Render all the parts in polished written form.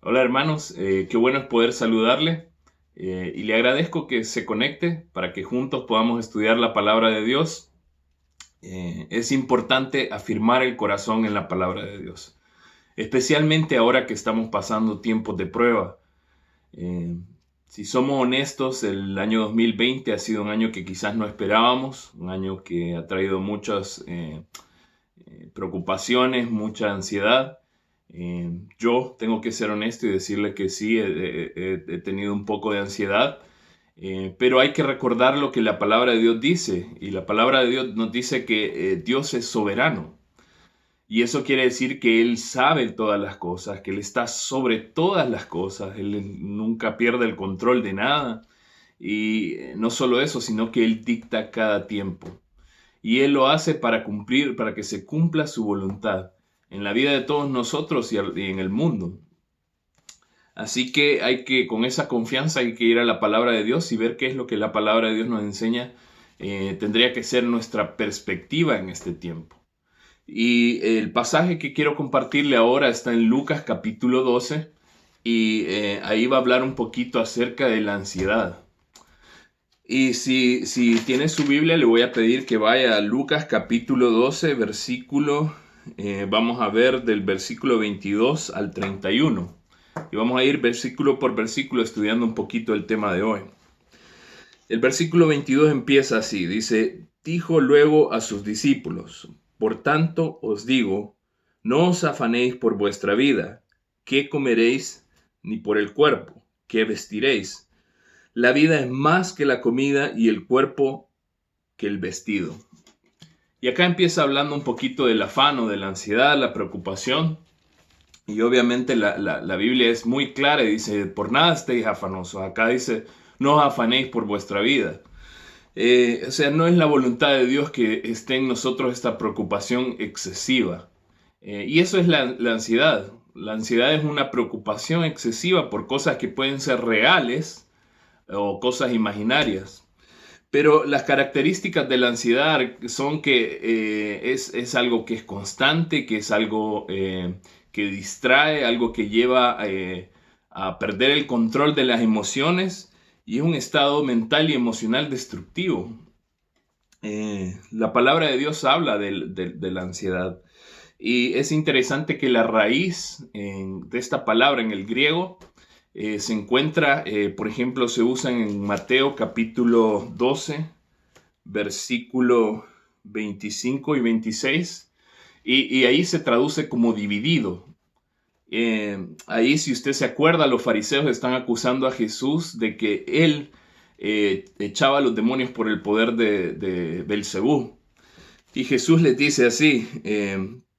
Hola hermanos, qué bueno es poder saludarle y le agradezco que se conecte para que juntos podamos estudiar la palabra de Dios. Es importante afirmar el corazón en la palabra de Dios, especialmente ahora que estamos pasando tiempos de prueba. Eh, si somos honestos, el año 2020 ha sido un año que quizás no esperábamos, un año que ha traído muchas preocupaciones, mucha ansiedad. Yo tengo que ser honesto y decirle que sí, he tenido un poco de ansiedad, pero hay que recordar lo que la palabra de Dios dice. Y la palabra de Dios nos dice que Dios es soberano. Y eso quiere decir que Él sabe todas las cosas, que Él está sobre todas las cosas. Él nunca pierde el control de nada. Y no solo eso, sino que Él dicta cada tiempo. Y Él lo hace para cumplir, para que se cumpla su voluntad en la vida de todos nosotros y en el mundo. Así que con esa confianza hay que ir a la palabra de Dios y ver qué es lo que la palabra de Dios nos enseña. Tendría que ser nuestra perspectiva en este tiempo. Y el pasaje que quiero compartirle ahora está en Lucas capítulo 12 y ahí va a hablar un poquito acerca de la ansiedad. Y si tiene su Biblia, le voy a pedir que vaya a Lucas capítulo 12, vamos a ver del versículo 22 al 31. Y vamos a ir versículo por versículo estudiando un poquito el tema de hoy. El versículo 22 empieza así, dice, dijo luego a sus discípulos, por tanto os digo, no os afanéis por vuestra vida, qué comeréis, ni por el cuerpo, qué vestiréis. La vida es más que la comida y el cuerpo que el vestido. Y acá empieza hablando un poquito del afán o de la ansiedad, la preocupación. Y obviamente la Biblia es muy clara y dice, por nada estéis afanosos. Acá dice, no os afanéis por vuestra vida. O sea, no es la voluntad de Dios que esté en nosotros esta preocupación excesiva. Y eso es la ansiedad. La ansiedad es una preocupación excesiva por cosas que pueden ser reales o cosas imaginarias. Pero las características de la ansiedad son que es algo que es constante, que es algo que distrae, algo que lleva a perder el control de las emociones y es un estado mental y emocional destructivo. La palabra de Dios habla de la ansiedad y es interesante que la raíz de esta palabra en el griego se encuentra, por ejemplo, se usa en Mateo capítulo 12, versículo 25 y 26, y ahí se traduce como dividido. Ahí, si usted se acuerda, los fariseos están acusando a Jesús de que él echaba a los demonios por el poder de Belcebú. Y Jesús les dice así,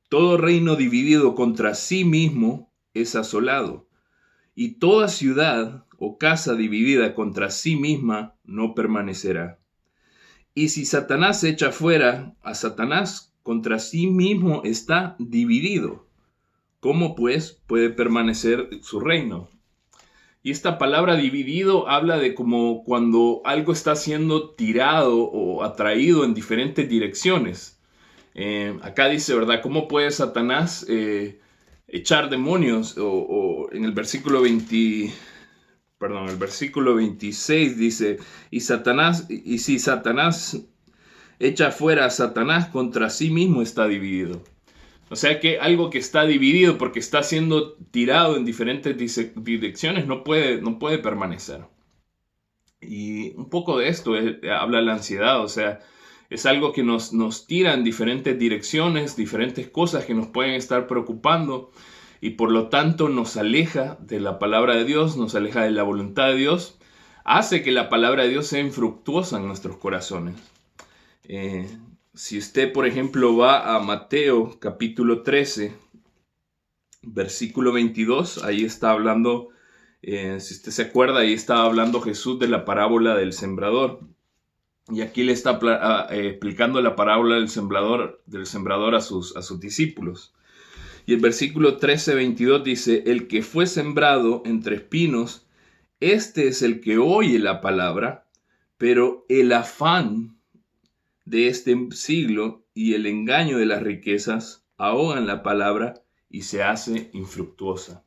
todo reino dividido contra sí mismo es asolado, y toda ciudad o casa dividida contra sí misma no permanecerá. Y si Satanás echa fuera a Satanás, contra sí mismo está dividido. ¿Cómo pues puede permanecer su reino? Y esta palabra dividido habla de como cuando algo está siendo tirado o atraído en diferentes direcciones. Acá dice, ¿verdad? ¿Cómo puede Satanás echar demonios? O en el versículo 20, perdón, el versículo 26 dice, y si Satanás echa fuera a Satanás, contra sí mismo está dividido. O sea que algo que está dividido porque está siendo tirado en diferentes direcciones no puede permanecer. Y un poco de esto habla la ansiedad, o sea, es algo que nos tira en diferentes direcciones, diferentes cosas que nos pueden estar preocupando y por lo tanto nos aleja de la palabra de Dios, nos aleja de la voluntad de Dios, hace que la palabra de Dios sea infructuosa en nuestros corazones. Eh, si usted, por ejemplo, va a Mateo capítulo 13, versículo 22, ahí está hablando, si usted se acuerda, ahí estaba hablando Jesús de la parábola del sembrador. Y aquí le está explicando la parábola del sembrador a sus discípulos. Y el versículo 13-22 dice, el que fue sembrado entre espinos, este es el que oye la palabra, pero el afán de este siglo y el engaño de las riquezas ahogan la palabra y se hace infructuosa.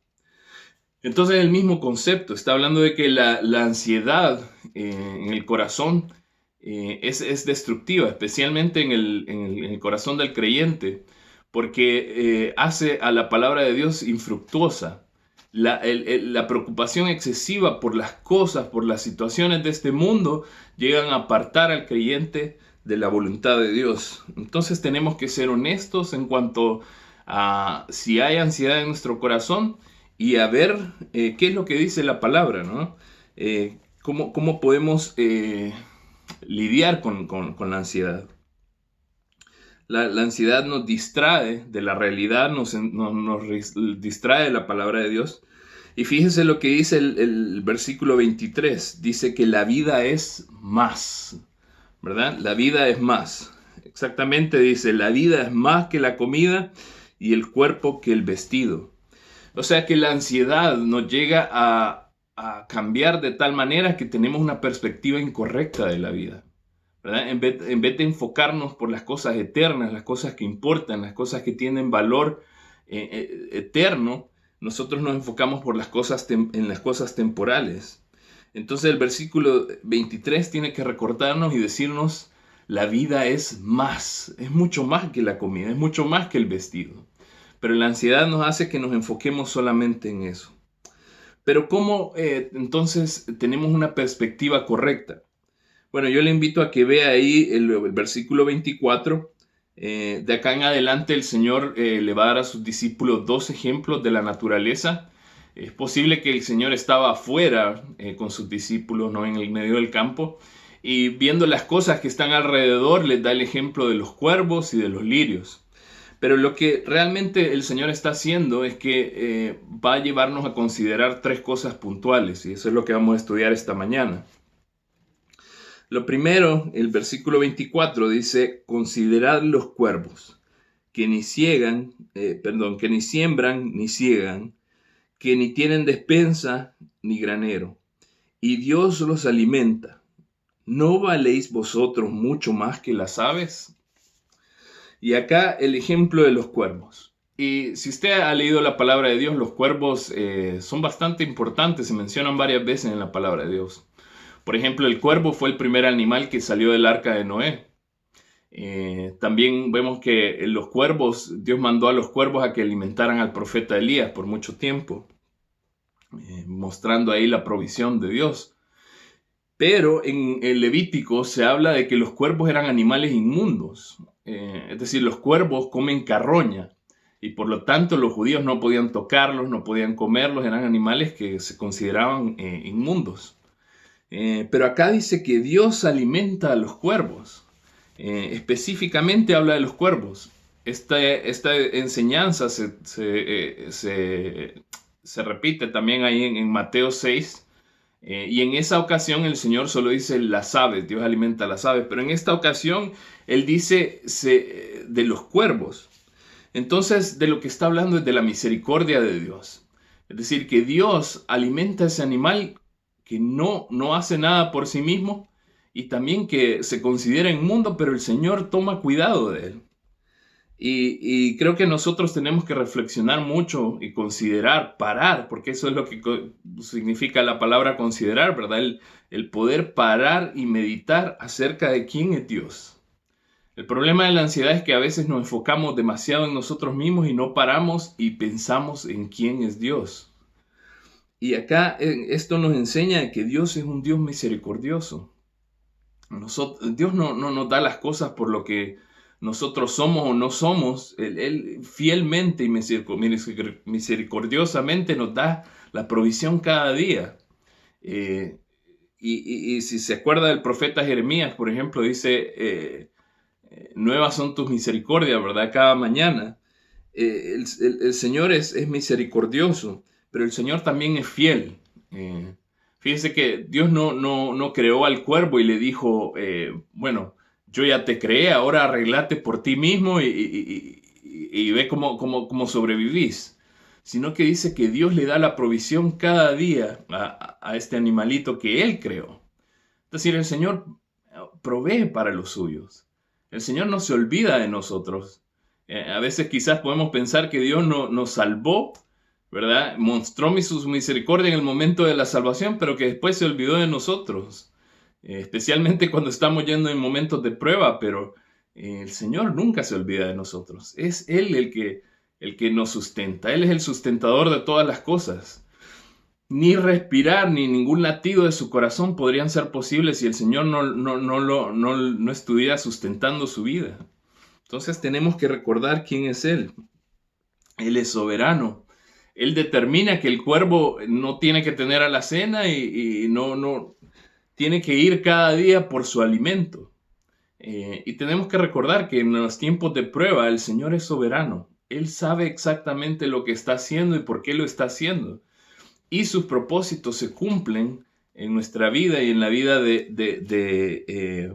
Entonces el mismo concepto, está hablando de que la ansiedad en el corazón es destructiva, especialmente en el corazón del creyente, porque hace a la palabra de Dios infructuosa. La preocupación excesiva por las cosas, por las situaciones de este mundo, llegan a apartar al creyente de la voluntad de Dios. Entonces tenemos que ser honestos en cuanto a si hay ansiedad en nuestro corazón y a ver qué es lo que dice la palabra, ¿no? Cómo podemos lidiar con la ansiedad. La ansiedad nos distrae de la realidad, nos distrae de la palabra de Dios. Y fíjese lo que dice el versículo 23. Dice que la vida es más, ¿verdad? La vida es más. Exactamente dice, la vida es más que la comida y el cuerpo que el vestido. O sea que la ansiedad nos llega a cambiar de tal manera que tenemos una perspectiva incorrecta de la vida, ¿verdad? En vez de enfocarnos por las cosas eternas, las cosas que importan, las cosas que tienen valor eterno, nosotros nos enfocamos por en las cosas temporales. Entonces el versículo 23 tiene que recordarnos y decirnos, la vida es más, es mucho más que la comida, es mucho más que el vestido. Pero la ansiedad nos hace que nos enfoquemos solamente en eso. Pero ¿cómo entonces tenemos una perspectiva correcta? Bueno, yo le invito a que vea ahí el versículo 24. De acá en adelante el Señor le va a dar a sus discípulos dos ejemplos de la naturaleza. Es posible que el Señor estaba afuera con sus discípulos, no en el medio del campo, y viendo las cosas que están alrededor les da el ejemplo de los cuervos y de los lirios. Pero lo que realmente el Señor está haciendo es que va a llevarnos a considerar tres cosas puntuales, y eso es lo que vamos a estudiar esta mañana. Lo primero, el versículo 24 dice, considerad los cuervos, que ni siembran, ni ciegan, que ni tienen despensa ni granero, y Dios los alimenta. ¿No valéis vosotros mucho más que las aves? Y acá el ejemplo de los cuervos. Y si usted ha leído la palabra de Dios, los cuervos son bastante importantes, se mencionan varias veces en la palabra de Dios. Por ejemplo, el cuervo fue el primer animal que salió del arca de Noé. También vemos que los cuervos, Dios mandó a los cuervos a que alimentaran al profeta Elías por mucho tiempo, mostrando ahí la provisión de Dios. Pero en el Levítico se habla de que los cuervos eran animales inmundos. Es decir, los cuervos comen carroña y por lo tanto los judíos no podían tocarlos, no podían comerlos, eran animales que se consideraban inmundos. Pero acá dice que Dios alimenta a los cuervos. Específicamente habla de los cuervos. Esta enseñanza se repite también ahí en Mateo 6. Y en esa ocasión el Señor solo dice las aves, Dios alimenta a las aves. Pero en esta ocasión Él dice de los cuervos. Entonces de lo que está hablando es de la misericordia de Dios. Es decir, que Dios alimenta a ese animal que no hace nada por sí mismo y también que se considera inmundo, pero el Señor toma cuidado de él. Y creo que nosotros tenemos que reflexionar mucho y considerar, parar, porque eso es lo que significa la palabra considerar, ¿verdad? El poder parar y meditar acerca de quién es Dios. El problema de la ansiedad es que a veces nos enfocamos demasiado en nosotros mismos y no paramos y pensamos en quién es Dios. Y acá esto nos enseña que Dios es un Dios misericordioso. Dios no nos da las cosas por lo que nosotros somos o no somos. Él fielmente y misericordiosamente nos da la provisión cada día. Y si se acuerda del profeta Jeremías, por ejemplo, dice, nuevas son tus misericordias, ¿verdad? Cada mañana. El Señor es misericordioso, pero el Señor también es fiel. Fíjese que Dios no creó al cuervo y le dijo, bueno, yo ya te creé, ahora arreglate por ti mismo y ve cómo sobrevivís. Sino que dice que Dios le da la provisión cada día a este animalito que Él creó. Es decir, el Señor provee para los suyos. El Señor no se olvida de nosotros. A veces quizás podemos pensar que Dios nos salvó ¿verdad? Mostró su misericordia en el momento de la salvación, pero que después se olvidó de nosotros, especialmente cuando estamos yendo en momentos de prueba, pero el Señor nunca se olvida de nosotros. Es Él el que nos sustenta. Él es el sustentador de todas las cosas. Ni respirar ni ningún latido de su corazón podrían ser posibles si el Señor no estuviera sustentando su vida. Entonces tenemos que recordar quién es Él. Él es soberano. Él determina que el cuervo no tiene que tener alacena y no tiene que ir cada día por su alimento. Y tenemos que recordar que en los tiempos de prueba el Señor es soberano. Él sabe exactamente lo que está haciendo y por qué lo está haciendo. Y sus propósitos se cumplen en nuestra vida y en la vida de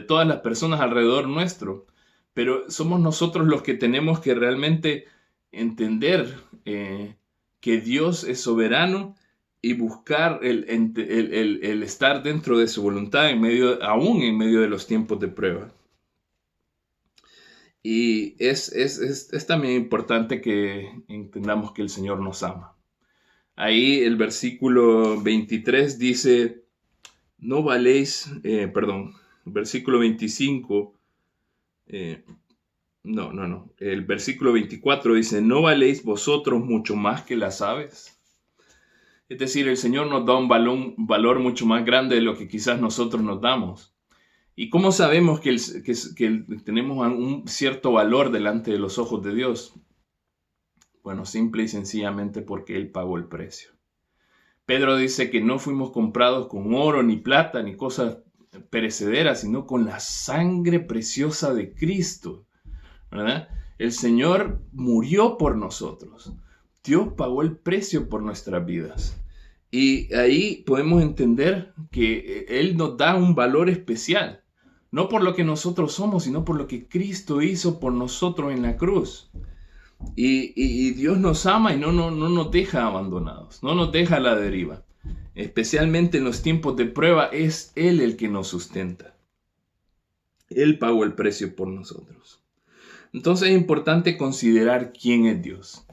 todas las personas alrededor nuestro. Pero somos nosotros los que tenemos que realmente entender que Dios es soberano y buscar el estar dentro de su voluntad aún en medio de los tiempos de prueba. Y es también importante que entendamos que el Señor nos ama. Ahí el versículo 23 dice, no valéis, versículo 25, el versículo 24 dice, ¿no valéis vosotros mucho más que las aves? Es decir, el Señor nos da un valor mucho más grande de lo que quizás nosotros nos damos. ¿Y cómo sabemos que tenemos un cierto valor delante de los ojos de Dios? Bueno, simple y sencillamente porque Él pagó el precio. Pedro dice que no fuimos comprados con oro, ni plata, ni cosas perecederas, sino con la sangre preciosa de Cristo, ¿verdad? El Señor murió por nosotros. Dios pagó el precio por nuestras vidas. Y ahí podemos entender que Él nos da un valor especial. No por lo que nosotros somos, sino por lo que Cristo hizo por nosotros en la cruz. Y Dios nos ama y no nos deja abandonados, no nos deja a la deriva. Especialmente en los tiempos de prueba, es Él el que nos sustenta. Él pagó el precio por nosotros. Entonces es importante considerar quién es Dios.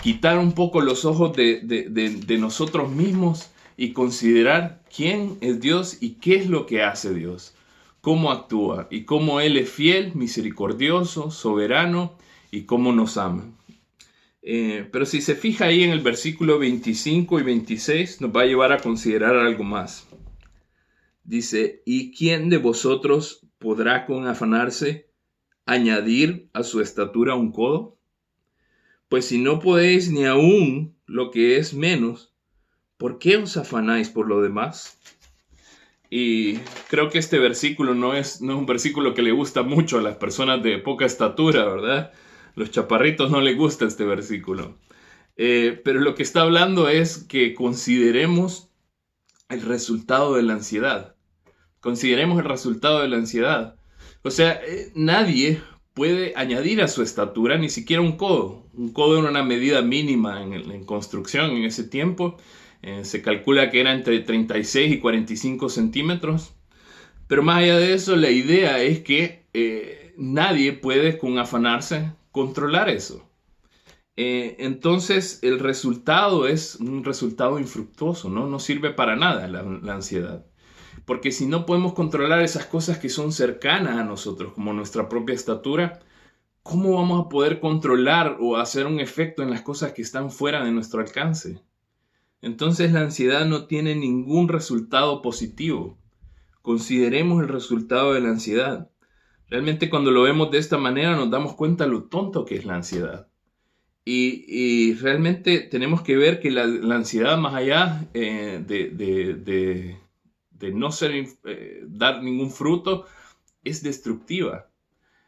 Quitar un poco los ojos de nosotros mismos y considerar quién es Dios y qué es lo que hace Dios. Cómo actúa y cómo Él es fiel, misericordioso, soberano y cómo nos ama. Pero si se fija ahí en el versículo 25 y 26, nos va a llevar a considerar algo más. Dice, ¿y quién de vosotros podrá con afanarse añadir a su estatura un codo? Pues si no podéis ni aún lo que es menos, ¿por qué os afanáis por lo demás? Y creo que este versículo no es un versículo que le gusta mucho a las personas de poca estatura, ¿verdad? Los chaparritos no les gusta este versículo. Pero lo que está hablando es que consideremos el resultado de la ansiedad. Consideremos el resultado de la ansiedad. O sea, nadie puede añadir a su estatura ni siquiera un codo. Un codo era una medida mínima en construcción en ese tiempo. Se calcula que era entre 36 y 45 centímetros. Pero más allá de eso, la idea es que nadie puede con afanarse controlar eso. Entonces el resultado es un resultado infructuoso, ¿no? No sirve para nada la ansiedad. Porque si no podemos controlar esas cosas que son cercanas a nosotros, como nuestra propia estatura, ¿cómo vamos a poder controlar o hacer un efecto en las cosas que están fuera de nuestro alcance? Entonces la ansiedad no tiene ningún resultado positivo. Consideremos el resultado de la ansiedad. Realmente cuando lo vemos de esta manera nos damos cuenta lo tonto que es la ansiedad. Y realmente tenemos que ver que la ansiedad, más allá de no dar ningún fruto, es destructiva.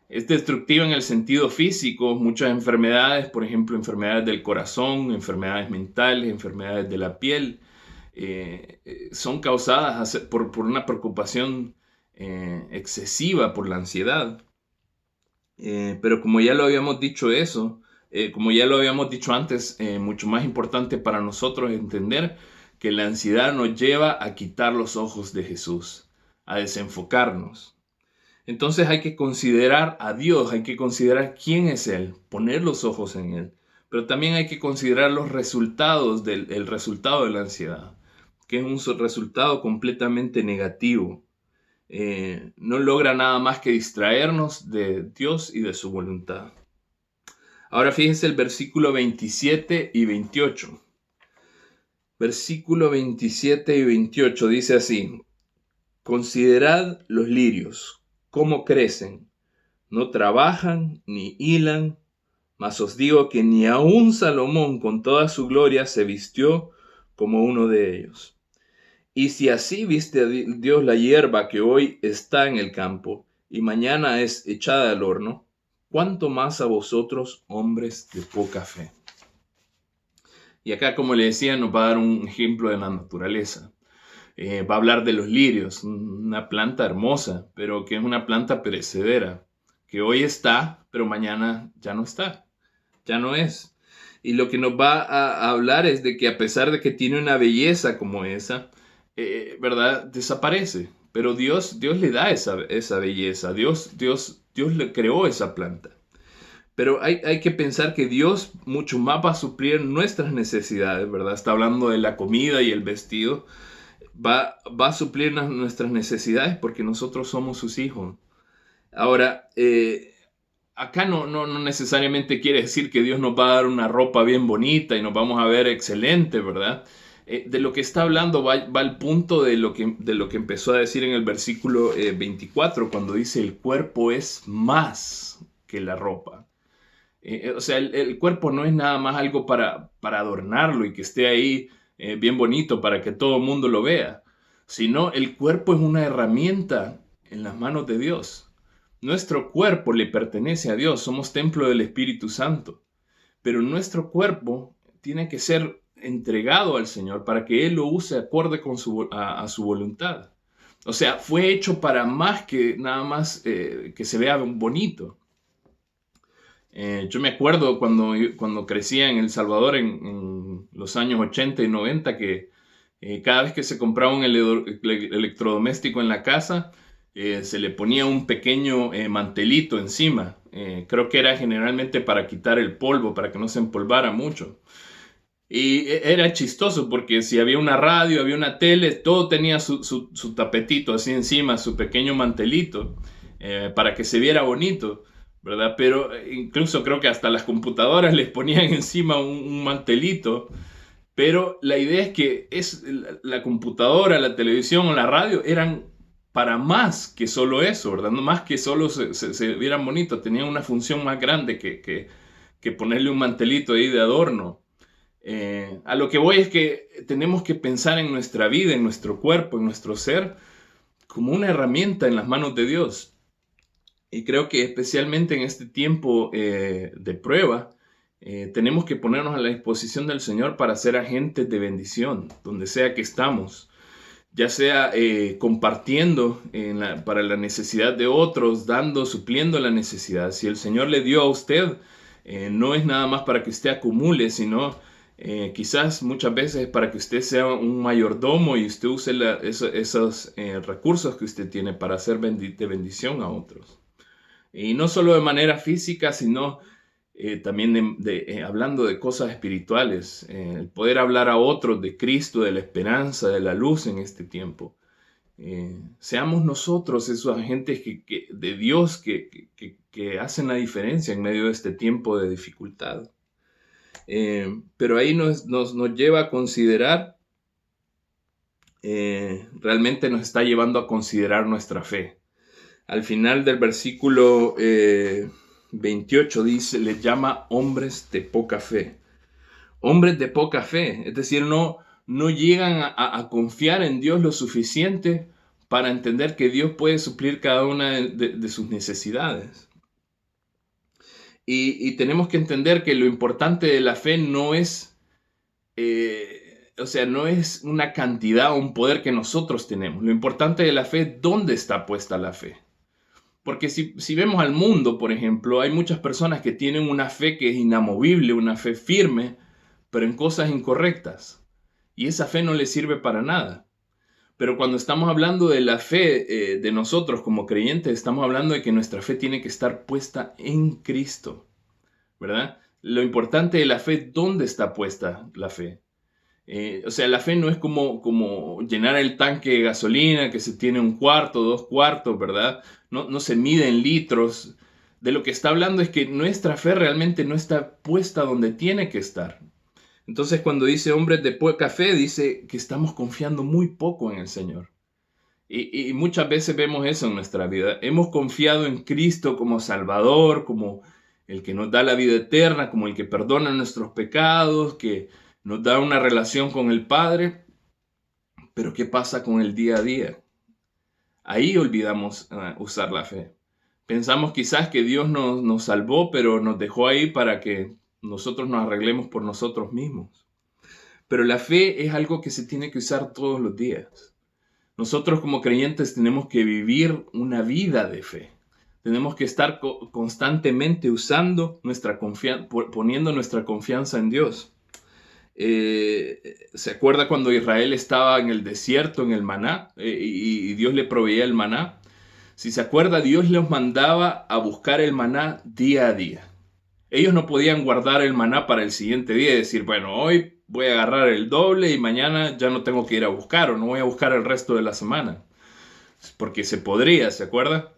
Es destructiva en el sentido físico. Muchas enfermedades, por ejemplo, enfermedades del corazón, enfermedades mentales, enfermedades de la piel, son causadas por una preocupación excesiva por la ansiedad. Pero como ya lo habíamos dicho como ya lo habíamos dicho antes, mucho más importante para nosotros es entender que la ansiedad nos lleva a quitar los ojos de Jesús, a desenfocarnos. Entonces hay que considerar a Dios, hay que considerar quién es Él, poner los ojos en Él, pero también hay que considerar los resultados el resultado de la ansiedad, que es un resultado completamente negativo. No logra nada más que distraernos de Dios y de su voluntad. Ahora fíjense el versículo 27 y 28. Versículo 27 y 28 dice así: Considerad los lirios, cómo crecen, no trabajan ni hilan, mas os digo que ni aun Salomón con toda su gloria se vistió como uno de ellos. Y si así viste a Dios la hierba que hoy está en el campo y mañana es echada al horno, ¿cuánto más a vosotros, hombres de poca fe? Y acá, como le decía, nos va a dar un ejemplo de la naturaleza. Va a hablar de los lirios, una planta hermosa, pero que es una planta perecedera, que hoy está, pero mañana ya no está, ya no es. Y lo que nos va a hablar es de que a pesar de que tiene una belleza como esa, ¿verdad? Desaparece. Pero Dios le da esa belleza, Dios le creó esa planta. Pero hay que pensar que Dios mucho más va a suplir nuestras necesidades, ¿verdad? Está hablando de la comida y el vestido. Va a suplir nuestras necesidades porque nosotros somos sus hijos. Ahora, acá no necesariamente quiere decir que Dios nos va a dar una ropa bien bonita y nos vamos a ver excelente, ¿verdad? De lo que está hablando va al punto de lo que empezó a decir en el versículo 24, cuando dice el cuerpo es más que la ropa. O sea, el cuerpo no es nada más algo para adornarlo y que esté ahí bien bonito para que todo el mundo lo vea, sino el cuerpo es una herramienta en las manos de Dios. Nuestro cuerpo le pertenece a Dios, somos templo del Espíritu Santo, pero nuestro cuerpo tiene que ser entregado al Señor para que Él lo use acorde con a su voluntad. O sea, fue hecho para más que nada más que se vea bonito. Yo me acuerdo cuando crecía en El Salvador en los años 80 y 90 que cada vez que se compraba un electrodoméstico en la casa, se le ponía un pequeño mantelito encima. Creo que era generalmente para quitar el polvo, para que no se empolvara mucho. Y era chistoso porque si había una radio, había una tele, todo tenía su tapetito así encima, su pequeño mantelito, para que se viera bonito, ¿verdad? Pero incluso creo que hasta las computadoras les ponían encima un mantelito. Pero la idea es que la computadora, la televisión o la radio eran para más que solo eso, ¿verdad? No más que solo se vieran bonitos, tenían una función más grande que ponerle un mantelito ahí de adorno. A lo que voy es que tenemos que pensar en nuestra vida, en nuestro cuerpo, en nuestro ser, como una herramienta en las manos de Dios. Y creo que especialmente en este tiempo de prueba, tenemos que ponernos a la disposición del Señor para ser agentes de bendición, donde sea que estamos. Ya sea compartiendo para la necesidad de otros, dando, supliendo la necesidad. Si el Señor le dio a usted, no es nada más para que usted acumule, sino quizás muchas veces para que usted sea un mayordomo y usted use esos recursos que usted tiene para hacer de bendición a otros. Y no solo de manera física, sino también hablando de cosas espirituales, el poder hablar a otros de Cristo, de la esperanza, de la luz en este tiempo. Seamos nosotros esos agentes de Dios que hacen la diferencia en medio de este tiempo de dificultad. Pero ahí nos lleva a considerar, realmente nos está llevando a considerar nuestra fe. Al final del versículo 28 dice, les llama hombres de poca fe. Hombres de poca fe, es decir, no llegan a confiar en Dios lo suficiente para entender que Dios puede suplir cada una de sus necesidades. Y tenemos que entender que lo importante de la fe no es, no es una cantidad o un poder que nosotros tenemos. Lo importante de la fe es dónde está puesta la fe. Porque si vemos al mundo, por ejemplo, hay muchas personas que tienen una fe que es inamovible, una fe firme, pero en cosas incorrectas. Y esa fe no les sirve para nada. Pero cuando estamos hablando de la fe de nosotros como creyentes, estamos hablando de que nuestra fe tiene que estar puesta en Cristo, ¿verdad? lo importante de la fe, ¿dónde está puesta la fe? O sea, la fe no es como llenar el tanque de gasolina, que se tiene 1/4, 2/4, ¿verdad? No se mide en litros. De lo que está hablando es que nuestra fe realmente no está puesta donde tiene que estar. Entonces, cuando dice hombres de poca fe, dice que estamos confiando muy poco en el Señor. Y muchas veces vemos eso en nuestra vida. Hemos confiado en Cristo como Salvador, como el que nos da la vida eterna, como el que perdona nuestros pecados, que nos da una relación con el Padre. Pero ¿qué pasa con el día a día? Ahí olvidamos usar la fe. Pensamos quizás que Dios nos salvó, pero nos dejó ahí para que nosotros nos arreglemos por nosotros mismos. Pero la fe es algo que se tiene que usar todos los días. Nosotros como creyentes tenemos que vivir una vida de fe. Tenemos que estar constantemente usando nuestra confianza, poniendo nuestra confianza en Dios. ¿Se acuerda cuando Israel estaba en el desierto, en el maná, y Dios le proveía el maná? Si se acuerda, Dios los mandaba a buscar el maná día a día. Ellos no podían guardar el maná para el siguiente día y decir, bueno, hoy voy a agarrar el doble y mañana ya no tengo que ir a buscar o no voy a buscar el resto de la semana. Porque se podría, ¿se acuerda?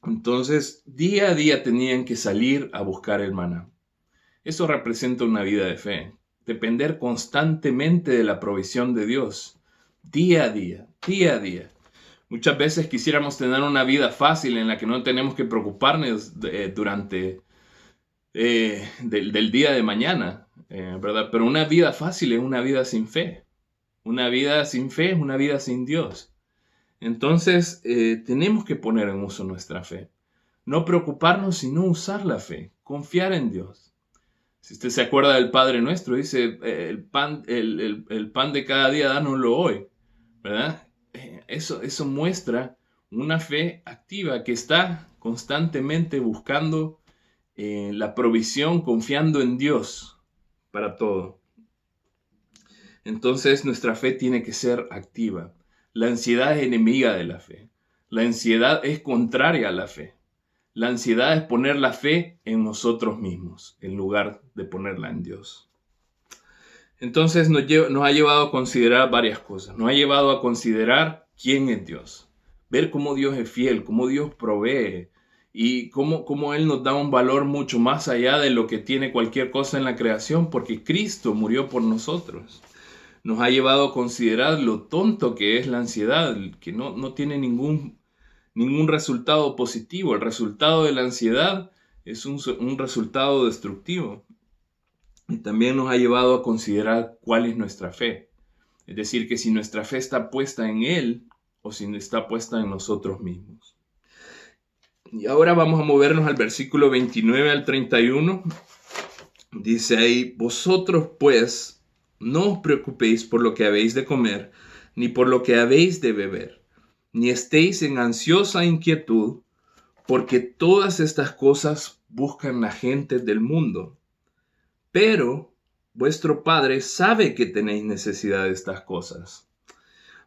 Entonces, día a día tenían que salir a buscar el maná. Eso representa una vida de fe. Depender constantemente de la provisión de Dios. Día a día, día a día. Muchas veces quisiéramos tener una vida fácil en la que no tenemos que preocuparnos durante del día de mañana, ¿verdad? Pero una vida fácil es una vida sin fe. Una vida sin fe es una vida sin Dios. Entonces, tenemos que poner en uso nuestra fe. No preocuparnos, sino usar la fe. Confiar en Dios. Si usted se acuerda del Padre Nuestro, dice, el pan de cada día, dánoslo hoy, ¿verdad? Eso muestra una fe activa que está constantemente buscando la provisión, confiando en Dios para todo. Entonces nuestra fe tiene que ser activa. La ansiedad es enemiga de la fe. La ansiedad es contraria a la fe. La ansiedad es poner la fe en nosotros mismos, en lugar de ponerla en Dios. Entonces nos ha llevado a considerar varias cosas. Nos ha llevado a considerar quién es Dios. Ver cómo Dios es fiel, cómo Dios provee y cómo Él nos da un valor mucho más allá de lo que tiene cualquier cosa en la creación, porque Cristo murió por nosotros. Nos ha llevado a considerar lo tonto que es la ansiedad, que no tiene ningún resultado positivo. El resultado de la ansiedad es un resultado destructivo. Y también nos ha llevado a considerar cuál es nuestra fe. Es decir, que si nuestra fe está puesta en Él o si está puesta en nosotros mismos. Y ahora vamos a movernos al versículo 29 al 31. Dice ahí, vosotros pues no os preocupéis por lo que habéis de comer, ni por lo que habéis de beber, ni estéis en ansiosa inquietud, porque todas estas cosas buscan la gente del mundo. Pero vuestro Padre sabe que tenéis necesidad de estas cosas.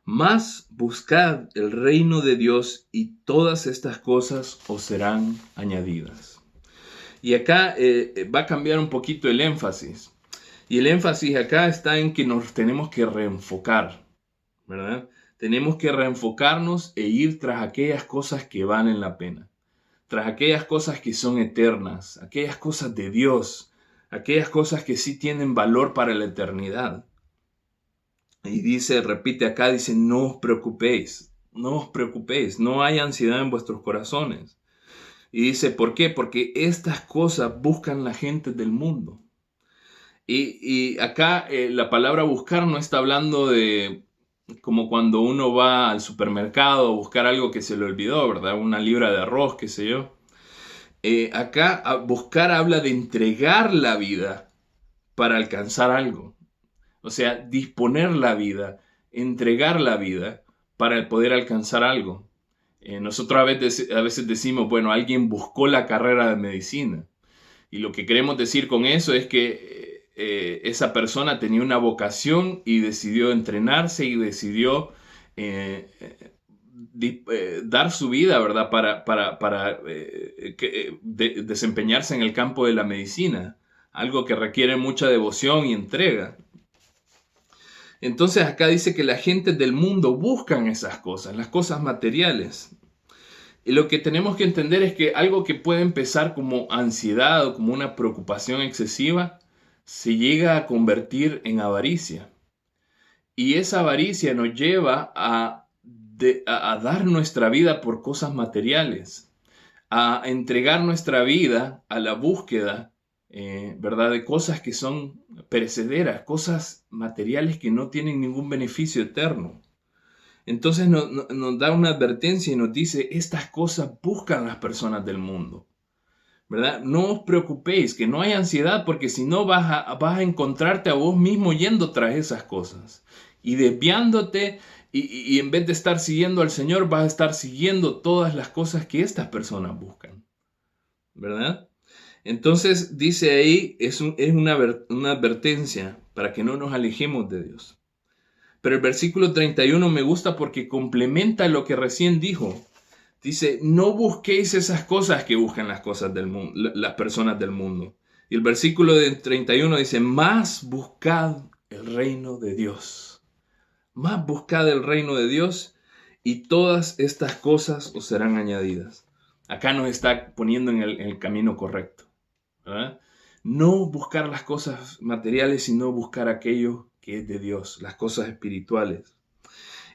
Mas buscad el reino de Dios y todas estas cosas os serán añadidas. Y acá va a cambiar un poquito el énfasis. Y el énfasis acá está en que nos tenemos que reenfocar, ¿verdad? Tenemos que reenfocarnos e ir tras aquellas cosas que valen la pena. Tras aquellas cosas que son eternas, aquellas cosas de Dios, aquellas cosas que sí tienen valor para la eternidad. Y repite acá, dice, no os preocupéis, no hay ansiedad en vuestros corazones. Y dice, ¿por qué? Porque estas cosas buscan la gente del mundo. Y acá la palabra buscar no está hablando de como cuando uno va al supermercado a buscar algo que se le olvidó, ¿verdad? Una libra de arroz, qué sé yo. Acá buscar habla de entregar la vida para alcanzar algo. O sea, disponer la vida, entregar la vida para poder alcanzar algo. Nosotros a veces decimos, bueno, alguien buscó la carrera de medicina. Y lo que queremos decir con eso es que esa persona tenía una vocación y decidió entrenarse y decidió dar su vida, ¿verdad? Para desempeñarse en el campo de la medicina. algo que requiere mucha devoción y entrega. Entonces acá dice que la gente del mundo buscan esas cosas, las cosas materiales. Y lo que tenemos que entender es que algo que puede empezar como ansiedad o como una preocupación excesiva, se llega a convertir en avaricia. Y esa avaricia nos lleva a dar nuestra vida por cosas materiales, a entregar nuestra vida a la búsqueda, ¿verdad?, de cosas que son perecederas, cosas materiales que no tienen ningún beneficio eterno. Entonces nos da una advertencia y nos dice, estas cosas buscan las personas del mundo, ¿verdad? No os preocupéis, que no hay ansiedad, porque si no vas a encontrarte a vos mismo yendo tras esas cosas y desviándote, y en vez de estar siguiendo al Señor, vas a estar siguiendo todas las cosas que estas personas buscan, ¿verdad? Entonces dice ahí, es una advertencia para que no nos alejemos de Dios. Pero el versículo 31 me gusta porque complementa lo que recién dijo. Dice, no busquéis esas cosas que buscan las cosas del mundo, las personas del mundo. Y el versículo 31 dice, más buscad el reino de Dios. Más buscad el reino de Dios y todas estas cosas os serán añadidas. Acá nos está poniendo en el camino correcto, ¿verdad? No buscar las cosas materiales, sino buscar aquello que es de Dios, las cosas espirituales.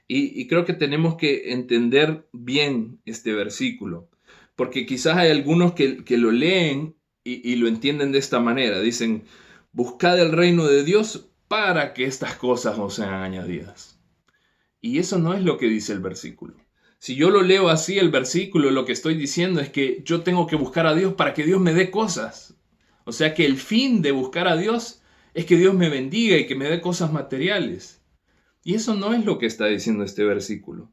Y creo que tenemos que entender bien este versículo, porque quizás hay algunos que lo leen y lo entienden de esta manera. Dicen, buscad el reino de Dios para que estas cosas os sean añadidas. Y eso no es lo que dice el versículo. Si yo lo leo así, el versículo, lo que estoy diciendo es que yo tengo que buscar a Dios para que Dios me dé cosas. O sea que el fin de buscar a Dios es que Dios me bendiga y que me dé cosas materiales. Y eso no es lo que está diciendo este versículo.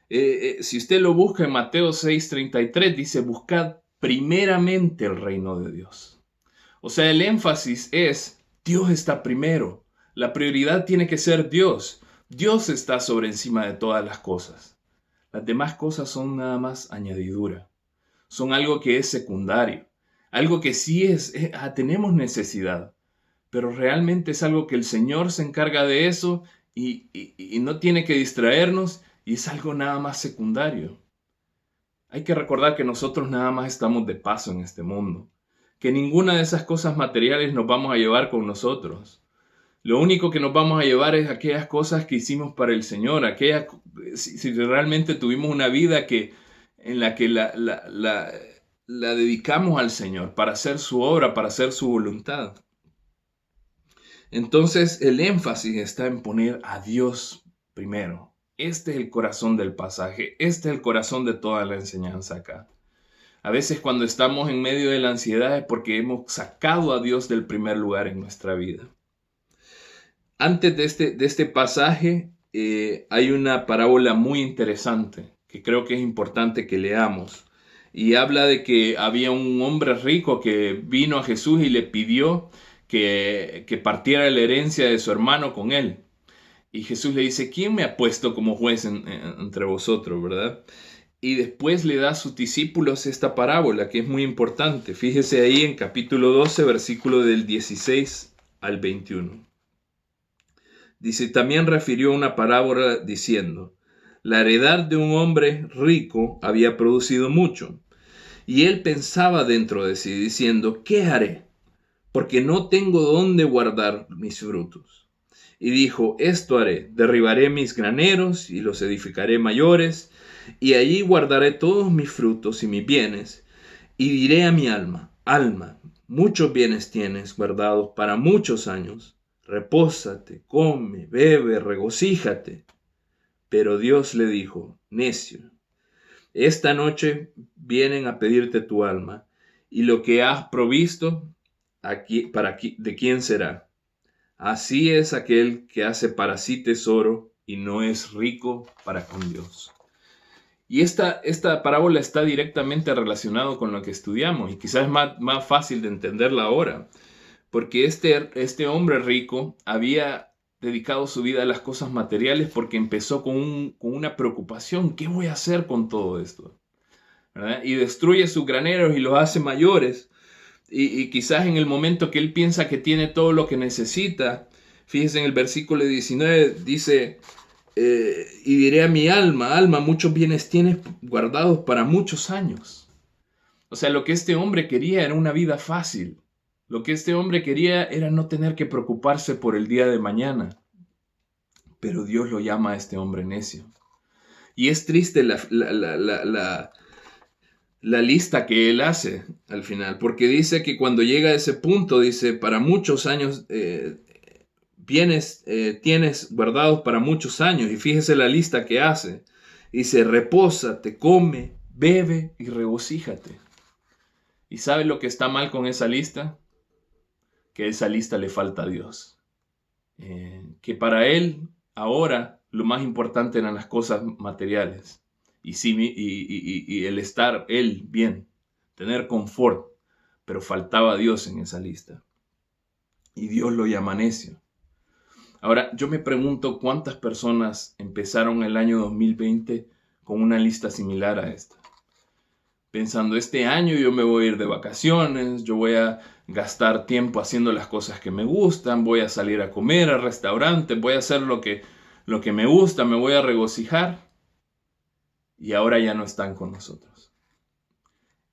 Si usted lo busca en Mateo 6:33, dice, buscad primeramente el reino de Dios. O sea, el énfasis es, Dios está primero. La prioridad tiene que ser Dios. Dios está sobre encima de todas las cosas. Las demás cosas son nada más añadidura. Son algo que es secundario. Algo que sí tenemos necesidad, pero realmente es algo que el Señor se encarga de eso y no tiene que distraernos y es algo nada más secundario. Hay que recordar que nosotros nada más estamos de paso en este mundo, que ninguna de esas cosas materiales nos vamos a llevar con nosotros. Lo único que nos vamos a llevar es aquellas cosas que hicimos para el Señor, si realmente tuvimos una vida en la que la dedicamos al Señor para hacer su obra, para hacer su voluntad. Entonces el énfasis está en poner a Dios primero. Este es el corazón del pasaje, este es el corazón de toda la enseñanza acá. A veces cuando estamos en medio de la ansiedad es porque hemos sacado a Dios del primer lugar en nuestra vida. Antes de este pasaje hay una parábola muy interesante que creo que es importante que leamos. Y habla de que había un hombre rico que vino a Jesús y le pidió que partiera la herencia de su hermano con él. Y Jesús le dice, ¿quién me ha puesto como juez entre vosotros, verdad? Y después le da a sus discípulos esta parábola que es muy importante. Fíjese ahí en capítulo 12, versículo del 16 al 21. Dice, también refirió una parábola diciendo, la heredad de un hombre rico había producido mucho. Y él pensaba dentro de sí, diciendo, ¿qué haré? Porque no tengo dónde guardar mis frutos. Y dijo, esto haré, derribaré mis graneros y los edificaré mayores, y allí guardaré todos mis frutos y mis bienes, y diré a mi alma, alma, muchos bienes tienes guardados para muchos años, repósate, come, bebe, regocíjate. Pero Dios le dijo, necio, esta noche vienen a pedirte tu alma, y lo que has provisto, ¿de quién será? Así es aquel que hace para sí tesoro y no es rico para con Dios. Y esta parábola está directamente relacionada con lo que estudiamos y quizás es más fácil de entenderla ahora, porque este hombre rico había dedicado su vida a las cosas materiales porque empezó con una preocupación, ¿qué voy a hacer con todo esto? ¿Verdad? Y destruye sus graneros y los hace mayores. y quizás en el momento que él piensa que tiene todo lo que necesita, fíjese en el versículo 19, dice, y diré a mi alma, alma, muchos bienes tienes guardados para muchos años. O sea, lo que este hombre quería era una vida fácil. Lo que este hombre quería era no tener que preocuparse por el día de mañana. Pero Dios lo llama a este hombre necio. Y es triste la lista que él hace al final, porque dice que cuando llega a ese punto, dice, para muchos años, bienes tienes guardados para muchos años. Y fíjese la lista que hace. Dice, repósate, come, bebe y regocíjate. ¿Y sabe lo que está mal con esa lista? Que esa lista le falta a Dios. Que para él, ahora, lo más importante eran las cosas materiales. Y el estar él bien, tener confort. Pero faltaba Dios en esa lista. Y Dios lo llama necio. Ahora, yo me pregunto cuántas personas empezaron el año 2020 con una lista similar a esta. Pensando, este año yo me voy a ir de vacaciones, yo voy a gastar tiempo haciendo las cosas que me gustan, voy a salir a comer al restaurante, voy a hacer lo que me gusta, me voy a regocijar. Y ahora ya no están con nosotros.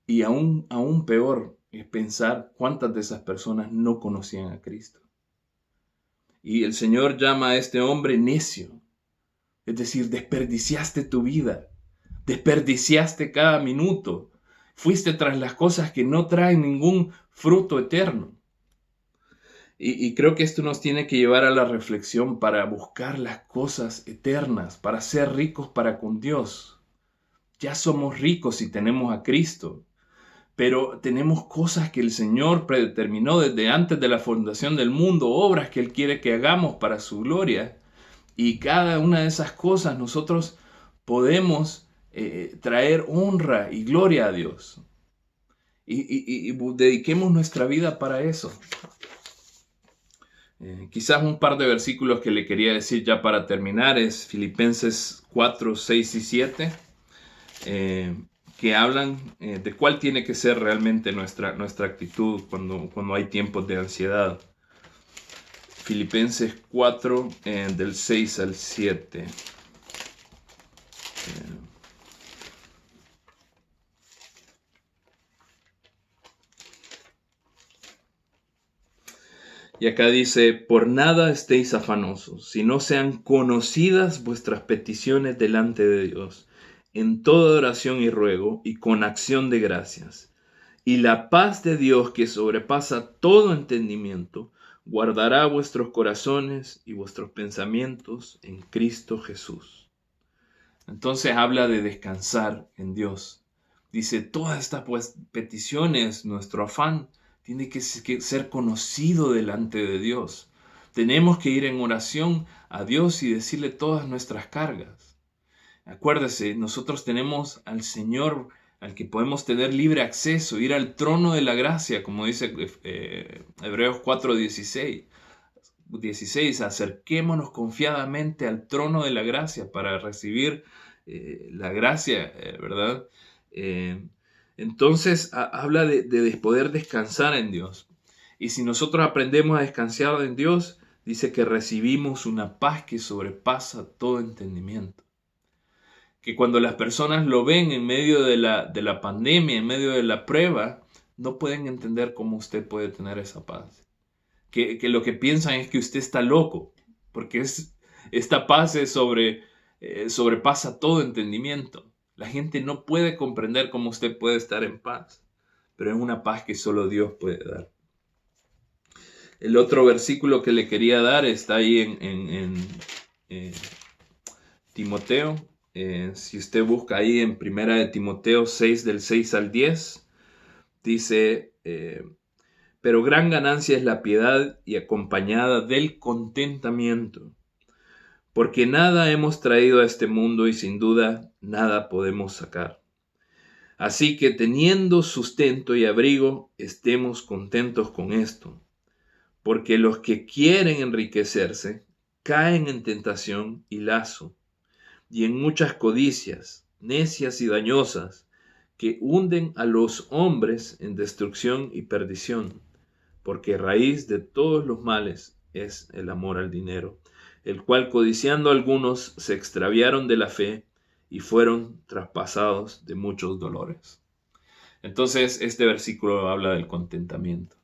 Y aún peor es pensar cuántas de esas personas no conocían a Cristo. Y el Señor llama a este hombre necio. Es decir, desperdiciaste tu vida. Desperdiciaste cada minuto. Fuiste tras las cosas que no traen ningún fruto eterno. Y creo que esto nos tiene que llevar a la reflexión para buscar las cosas eternas, para ser ricos para con Dios. Ya somos ricos si tenemos a Cristo, pero tenemos cosas que el Señor predeterminó desde antes de la fundación del mundo, obras que Él quiere que hagamos para su gloria. Y cada una de esas cosas nosotros podemos traer honra y gloria a Dios. Y dediquemos nuestra vida para eso. Quizás un par de versículos que le quería decir ya para terminar es Filipenses 4, 6 y 7, que hablan de cuál tiene que ser realmente nuestra actitud cuando hay tiempos de ansiedad. Filipenses 4, del 6 al 7. Y acá dice, por nada estéis afanosos, sino sean conocidas vuestras peticiones delante de Dios, en toda oración y ruego, y con acción de gracias. Y la paz de Dios, que sobrepasa todo entendimiento, guardará vuestros corazones y vuestros pensamientos en Cristo Jesús. Entonces habla de descansar en Dios. Dice, todas estas peticiones, nuestro afán, tiene que ser conocido delante de Dios. Tenemos que ir en oración a Dios y decirle todas nuestras cargas. Acuérdese, nosotros tenemos al Señor al que podemos tener libre acceso, ir al trono de la gracia, como dice Hebreos 4:16. 16, acerquémonos confiadamente al trono de la gracia para recibir la gracia, ¿verdad? Entonces habla de poder descansar en Dios. Y si nosotros aprendemos a descansar en Dios, dice que recibimos una paz que sobrepasa todo entendimiento. Que cuando las personas lo ven en medio de la pandemia, en medio de la prueba, no pueden entender cómo usted puede tener esa paz. Que lo que piensan es que usted está loco, porque esta paz sobrepasa todo entendimiento. La gente no puede comprender cómo usted puede estar en paz, pero es una paz que solo Dios puede dar. El otro versículo que le quería dar está ahí en Timoteo. Si usted busca ahí en 1 de Timoteo 6, del 6 al 10, dice, pero gran ganancia es la piedad y acompañada del contentamiento, porque nada hemos traído a este mundo y sin duda nada podemos sacar. Así que teniendo sustento y abrigo, estemos contentos con esto, porque los que quieren enriquecerse caen en tentación y lazo, y en muchas codicias, necias y dañosas, que hunden a los hombres en destrucción y perdición, porque raíz de todos los males es el amor al dinero, el cual codiciando algunos se extraviaron de la fe y fueron traspasados de muchos dolores. Entonces, este versículo habla del contentamiento,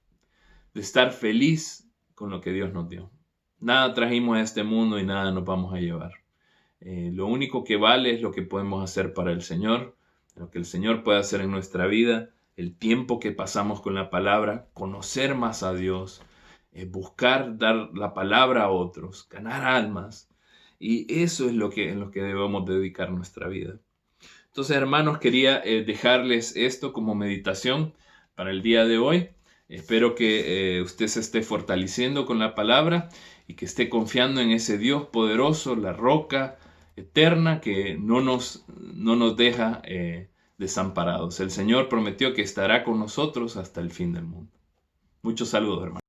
de estar feliz con lo que Dios nos dio. Nada trajimos a este mundo y nada nos vamos a llevar. Lo único que vale es lo que podemos hacer para el Señor, lo que el Señor puede hacer en nuestra vida, el tiempo que pasamos con la palabra, conocer más a Dios, buscar dar la palabra a otros, ganar almas. Y eso es en lo que debemos dedicar nuestra vida. Entonces, hermanos, quería dejarles esto como meditación para el día de hoy. Espero que usted se esté fortaleciendo con la palabra y que esté confiando en ese Dios poderoso, la roca eterna que no nos deja desamparados. El Señor prometió que estará con nosotros hasta el fin del mundo. Muchos saludos, hermanos.